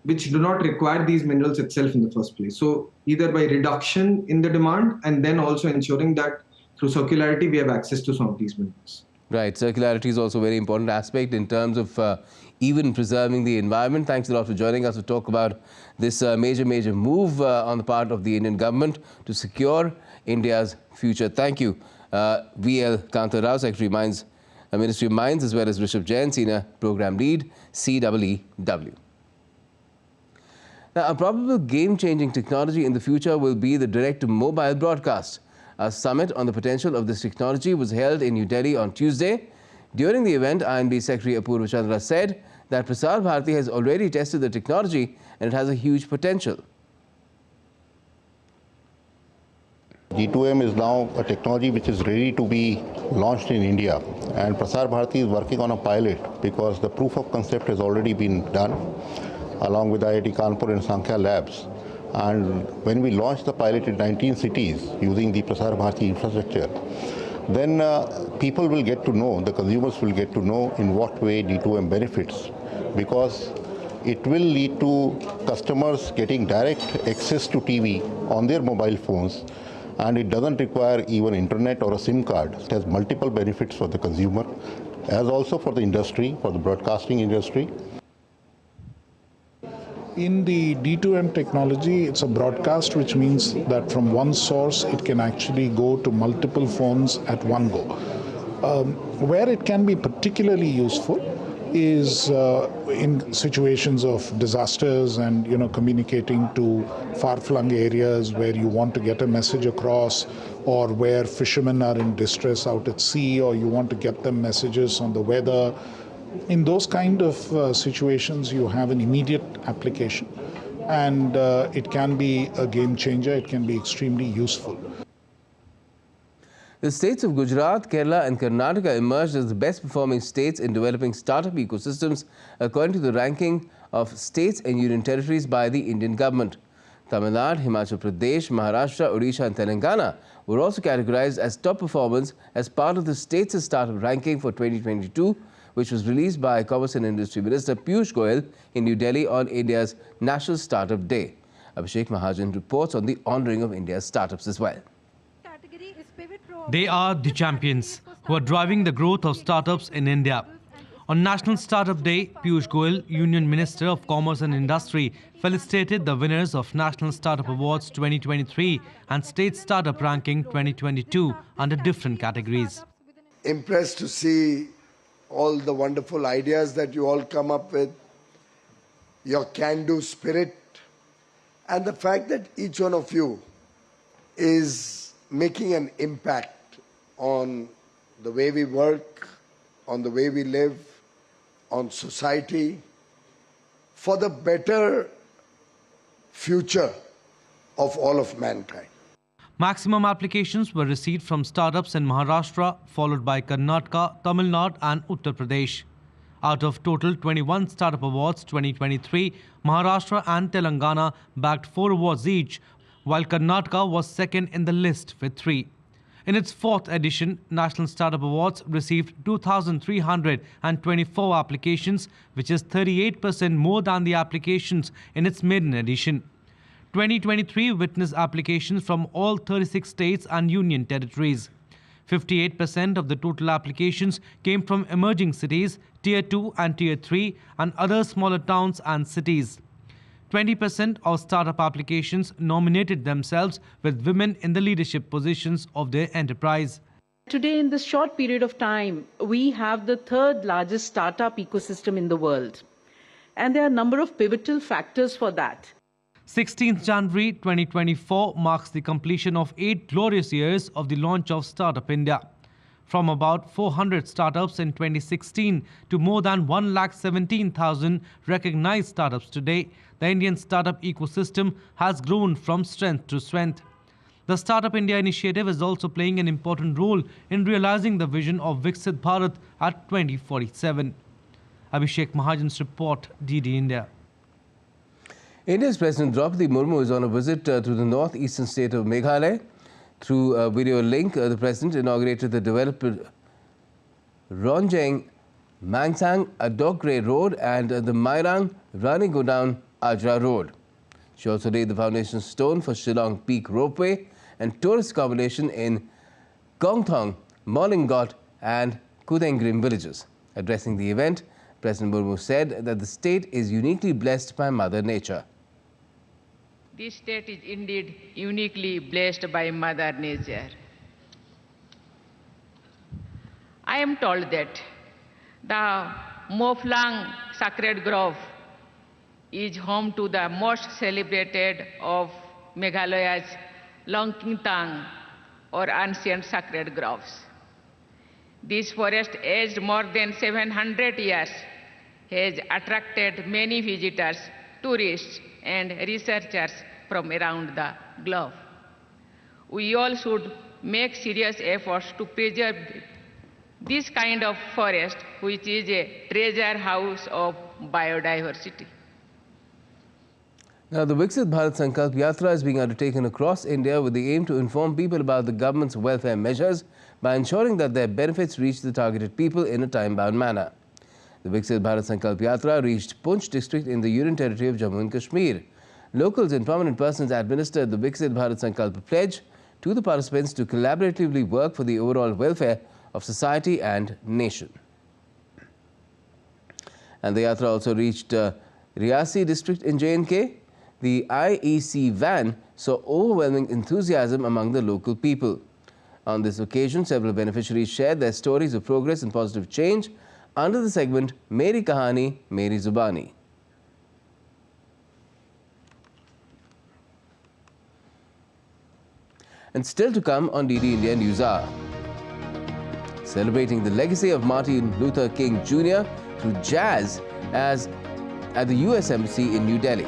which do not require these minerals itself in the first place. So either by reduction in the demand and then also ensuring that through circularity we have access to some of these minerals. Right. Circularity is also a very important aspect in terms of even preserving the environment. Thanks a lot for joining us to talk about this major move on the part of the Indian government to secure India's future. Thank you. V.L. Kanta Rao, Secretary Mines, Ministry of Mines, as well as Rishabh Jain, Senior Program Lead, CEEW. Now, a probable game-changing technology in the future will be the direct-to-mobile broadcast. A summit on the potential of this technology was held in New Delhi on Tuesday. During the event, INB Secretary Apurva Chandra said that Prasar Bharati has already tested the technology and it has a huge potential. G2M is now a technology which is ready to be launched in India, and Prasar Bharati is working on a pilot because the proof of concept has already been done along with IIT Kanpur and Sankhya Labs. And when we launch the pilot in 19 cities using the Prasar Bharati infrastructure, then people will get to know, the consumers will get to know in what way D2M benefits, because it will lead to customers getting direct access to TV on their mobile phones, and it doesn't require even internet or a SIM card. It has multiple benefits for the consumer, as also for the industry, for the broadcasting industry. In the D2M technology, it's a broadcast, which means that from one source, it can actually go to multiple phones at one go. Where it can be particularly useful is in situations of disasters and, communicating to far-flung areas where you want to get a message across, or where fishermen are in distress out at sea, or you want to get them messages on the weather. In those kind of situations, you have an immediate application, and it can be a game changer. It can be extremely useful. The states of Gujarat, Kerala and Karnataka emerged as the best performing states in developing startup ecosystems according to the ranking of states and union territories by the Indian government. Tamil Nadu, Himachal Pradesh, Maharashtra, Odisha and Telangana were also categorized as top performers as part of the states' startup ranking for 2022, which was released by Commerce and Industry Minister Piyush Goyal in New Delhi on India's National Startup Day. Abhishek Mahajan reports on the honouring of India's startups as well. They are the champions who are driving the growth of startups in India. On National Startup Day, Piyush Goyal, Union Minister of Commerce and Industry, felicitated the winners of National Startup Awards 2023 and State Startup Ranking 2022 under different categories. Impressed to see all the wonderful ideas that you all come up with, your can-do spirit, and the fact that each one of you is making an impact on the way we work, on the way we live, on society, for the better future of all of mankind. Maximum applications were received from startups in Maharashtra, followed by Karnataka, Tamil Nadu and Uttar Pradesh. Out of total 21 Startup Awards 2023, Maharashtra and Telangana bagged 4 awards each, while Karnataka was second in the list with 3. In its 4th edition, National Startup Awards received 2,324 applications, which is 38% more than the applications in its maiden edition. 2023 witnessed applications from all 36 states and union territories. 58% of the total applications came from emerging cities, Tier 2 and Tier 3, and other smaller towns and cities. 20% of startup applications nominated themselves with women in the leadership positions of their enterprise. Today, in this short period of time, we have the 3rd largest startup ecosystem in the world. And there are a number of pivotal factors for that. 16th January 2024 marks the completion of 8 glorious years of the launch of Startup India. From about 400 startups in 2016 to more than 1,17,000 recognized startups today, the Indian startup ecosystem has grown from strength to strength. The Startup India initiative is also playing an important role in realizing the vision of Viksit Bharat at 2047. Abhishek Mahajan's report, DD India. India's President Draupadi Murmu is on a visit to the northeastern state of Meghalaya. Through a video link, the President inaugurated the developed Ronjeng Mangsang Adokre Road and the Mairang Ranigodown Ajra Road. She also laid the foundation stone for Shillong Peak Ropeway and tourist accommodation in Gongthong, Molingot and Kudengrim villages. Addressing the event, President Murmu said that the state is uniquely blessed by Mother Nature. This state is indeed uniquely blessed by Mother Nature. I am told that the Moflang Sacred Grove is home to the most celebrated of Meghalaya's Longkingtang or ancient sacred groves. This forest, aged more than 700 years, has attracted many visitors, tourists, and researchers from around the globe. We all should make serious efforts to preserve this kind of forest, which is a treasure house of biodiversity. Now, the Viksit Bharat Sankalp Yatra is being undertaken across India with the aim to inform people about the government's welfare measures by ensuring that their benefits reach the targeted people in a time-bound manner. The Viksit Bharat Sankalp Yatra reached Poonch district in the Union Territory of Jammu and Kashmir. Locals and prominent persons administered the Viksit Bharat Sankalp pledge to the participants to collaboratively work for the overall welfare of society and nation. And the Yatra also reached Riyasi district in J&K, the IEC van saw overwhelming enthusiasm among the local people. On this occasion, several beneficiaries shared their stories of progress and positive change under the segment Meri Kahani, Meri Zubani. And still to come on DD India News Hour. Celebrating the legacy of Martin Luther King Jr. through jazz at the US Embassy in New Delhi.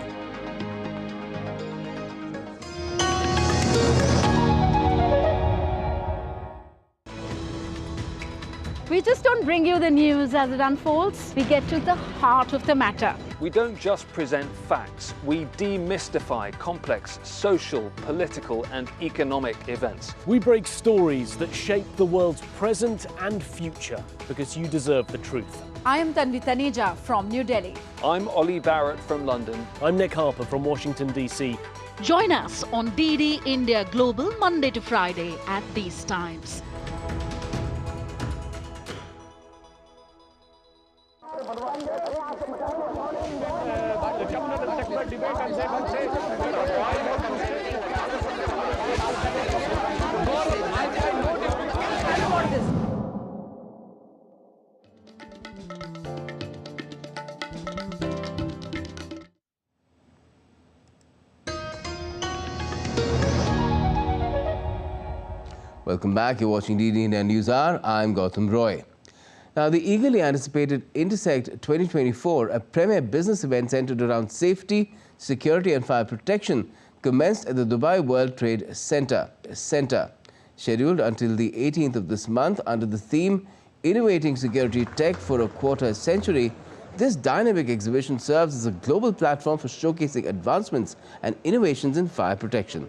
We just don't bring you the news as it unfolds. We get to the heart of the matter. We don't just present facts, we demystify complex social, political and economic events. We break stories that shape the world's present and future because you deserve the truth. I am Tanvi Taneja from New Delhi. I'm Ollie Barrett from London. I'm Nick Harper from Washington, D.C. Join us on DD India Global Monday to Friday at these times. Welcome back. You're watching DD India News Hour. I'm Gautam Roy. Now, the eagerly anticipated Intersect 2024, a premier business event centered around safety, security and fire protection, commenced at the Dubai World Trade Center. Scheduled until the 18th of this month under the theme Innovating Security Tech for a Quarter Century, this dynamic exhibition serves as a global platform for showcasing advancements and innovations in fire protection.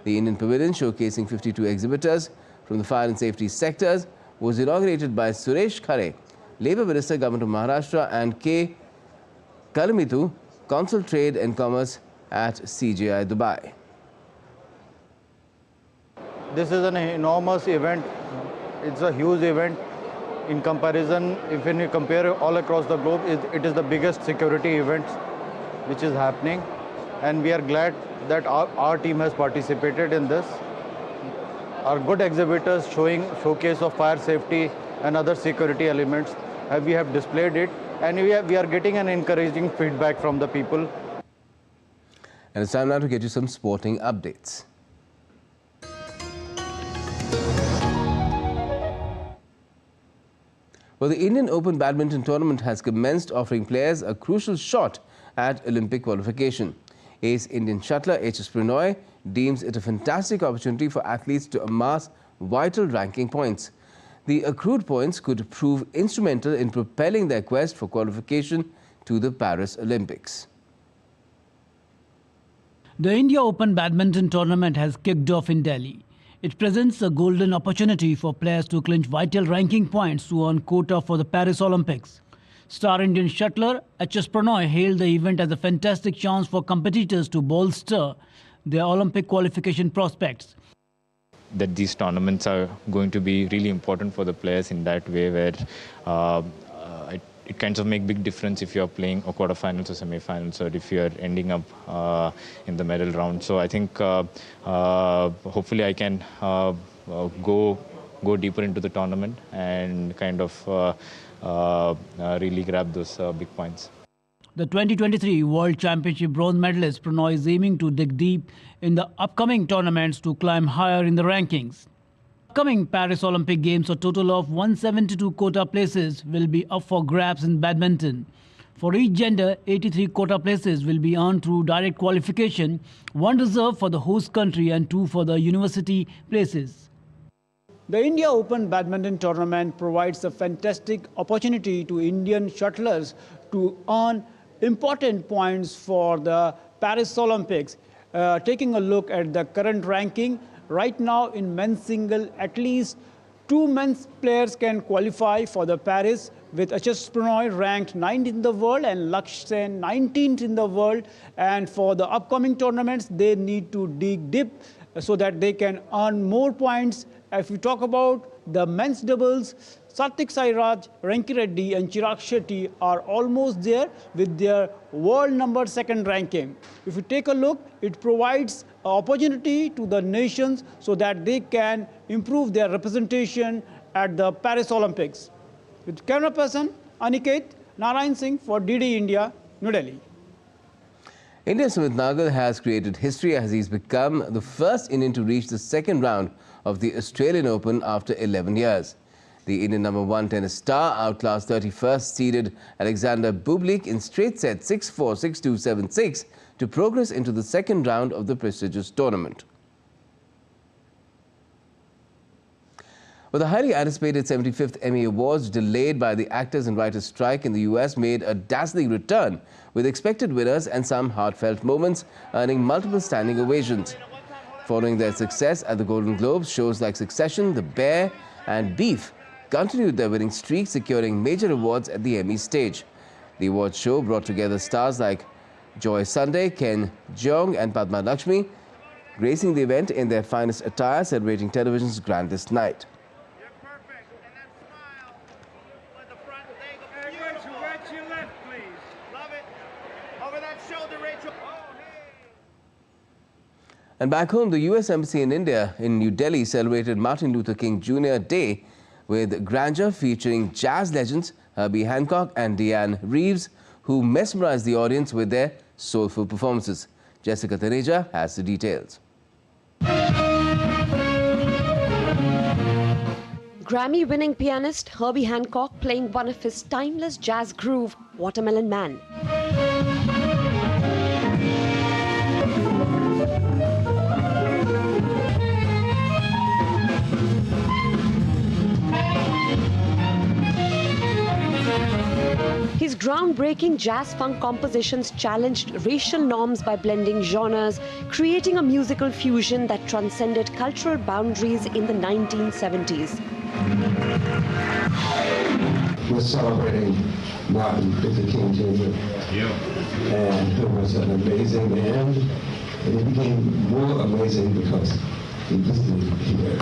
The Indian Pavilion, showcasing 52 exhibitors from the fire and safety sectors, was inaugurated by Suresh Khare, Labour Minister, Government of Maharashtra, and K. Kalamitu, Consul Trade and Commerce at CJI Dubai. This is an enormous event. It's a huge event. In comparison, if you compare all across the globe, it is the biggest security event which is happening. And we are glad that our team has participated in this. Our good exhibitors showcase of fire safety and other security elements. We have displayed it, and we are getting an encouraging feedback from the people. And it's time now to get you some sporting updates. Well, the Indian Open Badminton Tournament has commenced, offering players a crucial shot at Olympic qualification. Ace Indian shuttler HS Pranoy deems it a fantastic opportunity for athletes to amass vital ranking points. The accrued points could prove instrumental in propelling their quest for qualification to the Paris Olympics. The India Open Badminton Tournament has kicked off in Delhi. It presents a golden opportunity for players to clinch vital ranking points to earn quota for the Paris Olympics. Star Indian shuttler HS Pranoy hailed the event as a fantastic chance for competitors to bolster their Olympic qualification prospects. That these tournaments are going to be really important for the players in that way, where it kind of make big difference if you're playing a quarterfinals or semi-finals, or if you're ending up in the medal round. So I think hopefully I can go deeper into the tournament and kind of really grab those big points. The 2023 World Championship bronze medalist Pranoy is aiming to dig deep in the upcoming tournaments to climb higher in the rankings. Upcoming Paris Olympic Games, a total of 172 quota places will be up for grabs in badminton. For each gender, 83 quota places will be earned through direct qualification, 1 reserved for the host country and 2 for the university places. The India Open Badminton Tournament provides a fantastic opportunity to Indian shuttlers to earn important points for the Paris Olympics. Taking a look at the current ranking, right now in men's single, at least 2 men's players can qualify for the Paris, with HS Pranoy ranked 9th in the world and Lakshya Sen 19th in the world. And for the upcoming tournaments, they need to dig deep so that they can earn more points. If we talk about the men's doubles, Satvik Sairaj, Ranki Reddy and Chirag Shetty are almost there with their world number 2nd ranking. If you take a look, it provides an opportunity to the nations so that they can improve their representation at the Paris Olympics. With camera person Aniket, Narayan Singh for DD India, New Delhi. India's Sumit Nagal has created history as he's become the first Indian to reach the 2nd round of the Australian Open after 11 years. The Indian #1 tennis star outclassed 31st seeded Alexander Bublik in straight sets 6-4, 6-2, 7-6 to progress into the 2nd round of the prestigious tournament. Well, the highly anticipated 75th Emmy Awards, delayed by the actors and writers strike in the US, made a dazzling return, with expected winners and some heartfelt moments earning multiple standing ovations. Following their success at the Golden Globes, shows like Succession, The Bear and Beef continued their winning streak, securing major awards at the Emmy stage. The awards show brought together stars like Joy Sunday, Ken Jeong and Padma Lakshmi, gracing the event in their finest attire, celebrating television's grandest night. And back home, the US Embassy in India in New Delhi celebrated Martin Luther King Jr. Day with grandeur featuring jazz legends Herbie Hancock and Deanne Reeves, who mesmerized the audience with their soulful performances. Jessica Taneja has the details. Grammy-winning pianist Herbie Hancock playing one of his timeless jazz groove, Watermelon Man. His groundbreaking jazz-funk compositions challenged racial norms by blending genres, creating a musical fusion that transcended cultural boundaries in the 1970s. We're celebrating Martin Luther King Jr. And he was an amazing man, and he became more amazing because he was here.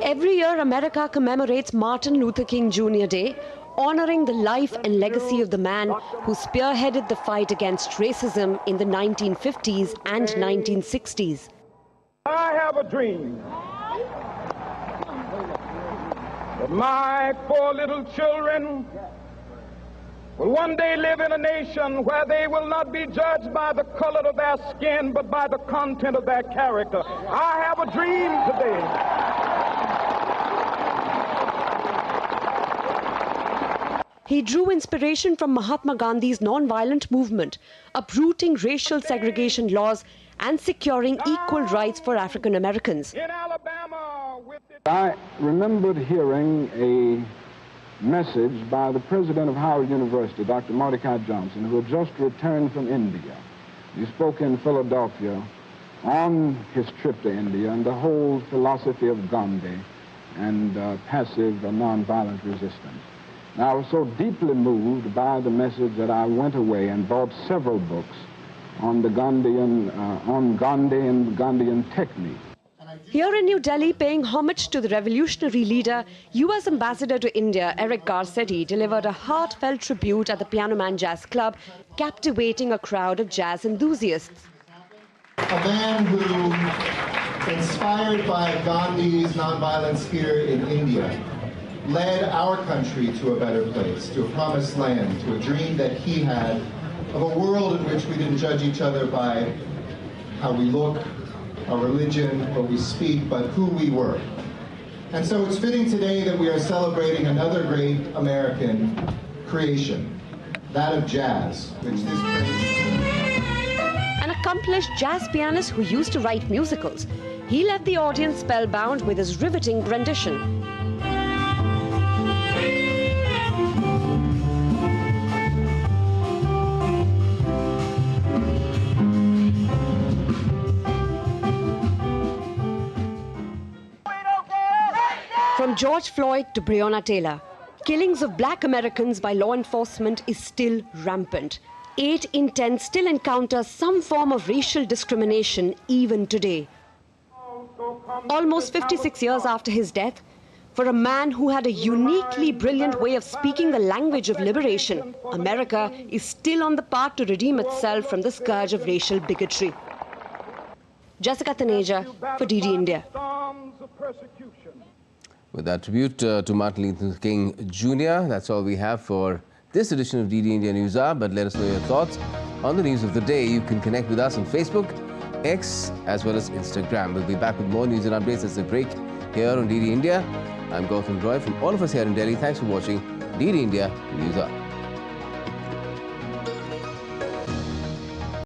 Every year, America commemorates Martin Luther King Jr. Day, honoring the life and legacy of the man who spearheaded the fight against racism in the 1950s and 1960s. I have a dream that my 4 little children will one day live in a nation where they will not be judged by the color of their skin, but by the content of their character. I have a dream today. He drew inspiration from Mahatma Gandhi's non-violent movement, uprooting racial segregation laws and securing equal rights for African Americans. I remembered hearing a message by the president of Howard University, Dr. Mordecai Johnson, who had just returned from India. He spoke in Philadelphia on his trip to India and the whole philosophy of Gandhi and passive nonviolent resistance. And I was so deeply moved by the message that I went away and bought several books on the Gandhian, on Gandhi and Gandhian technique. Here in New Delhi, paying homage to the revolutionary leader, U.S. Ambassador to India Eric Garcetti delivered a heartfelt tribute at the Piano Man Jazz Club, captivating a crowd of jazz enthusiasts. A man who, inspired by Gandhi's nonviolent spirit in India, led our country to a better place, to a promised land, to a dream that he had of a world in which we didn't judge each other by how we look, our religion, what we speak, but who we were. And so it's fitting today that we are celebrating another great American creation, that of jazz, which this An accomplished jazz pianist who used to write musicals, he left the audience spellbound with his riveting rendition. From George Floyd to Breonna Taylor, killings of black Americans by law enforcement is still rampant. 8 in 10 still encounter some form of racial discrimination even today. Almost 56 years after his death, for a man who had a uniquely brilliant way of speaking the language of liberation, America is still on the path to redeem itself from the scourge of racial bigotry. Jessica Taneja for DD India. With that tribute to Martin Luther King Jr., that's all we have for this edition of DD India News Hour. But let us know your thoughts on the news of the day. You can connect with us on Facebook, X, as well as Instagram. We'll be back with more news and updates as they break here on DD India. I'm Gautam Roy from all of us here in Delhi. Thanks for watching DD India News Hour.